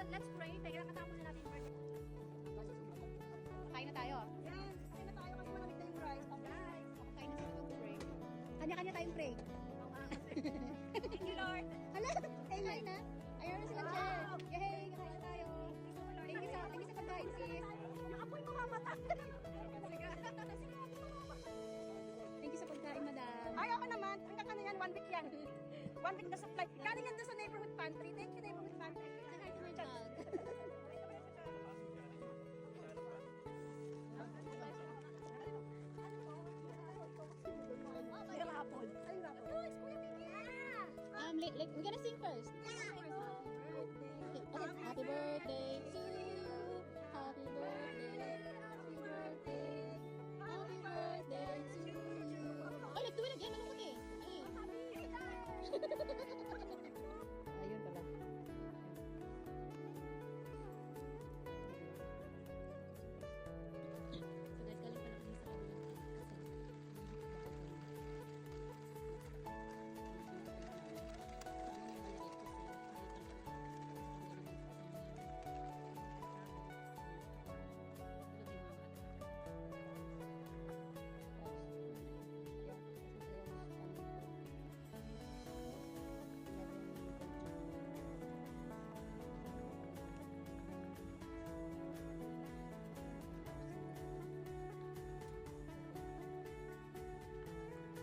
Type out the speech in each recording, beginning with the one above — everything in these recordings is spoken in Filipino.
let's pray. Teka, katapos na natin yung kain na tayo. Yes, kain na tayo kasi malamig na yung rice. Guys, kain na tayo mag-pray. Kanya-kanya tayong pray. Thank you, Lord. Hala, kain na. Ayun na silang chair. Yay, kain na tayo. Thank you sa pagkain, sis. Yung apoy mamamatay. Thank you sa pagkain, madam. Ay, ako naman. Hanggang ano yan, 1 week yan. 1 week na supply. Galing yan doon sa neighborhood pantry. Thank you, neighborhood pantry. Say hi to my dog. Ay, rapol. Ay, rapol. We're gonna sing first. Okay, happy birthday to you. Happy birthday. Happy birthday. Happy birthday to you. Oh, let's do it again. Malungkot eh. Ayun pala. So guys, galing pala kami sa kanila.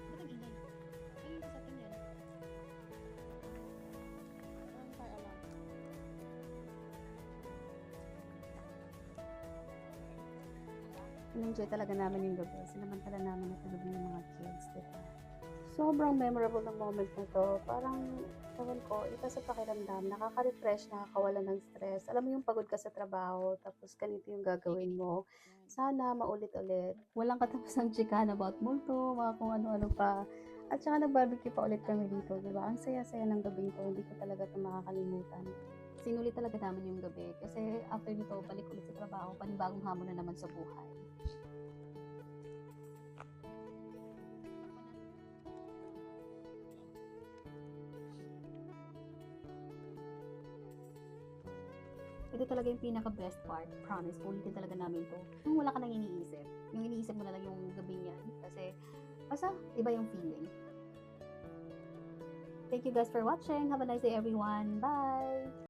Ba't ang ingay? Ayun sa atin yan. Parang fire alarm. In-enjoy talaga namin yung gabi. Sinamantala namin na tulog yung mga kids, diba? Sobrang memorable na moment na to. Parang, tawag ko, iba sa pakiramdam. Nakaka-refresh, nakakawala ng stress. Alam mo yung pagod ka sa trabaho, tapos ganito yung gagawin mo. Sana maulit-ulit. Walang katapusang chikahan about multo, mga kung ano-ano pa. At saka nag-barbecue pa ulit kami dito, diba? Ang saya-saya ng gabing to. Hindi ko talaga ito makakalimutan. Sinulit talaga namin yung gabi. Kasi after nito, balik ulit sa trabaho. Panibagong hamon na naman sa buhay. Ito talaga yung pinaka-best part. Promise, ulitin talaga namin to. Yung wala ka nang iniisip. Yung iniisip mo na lang yung gabi niyan. Kasi, basta, iba yung feeling. Thank you guys for watching. Have a nice day everyone. Bye!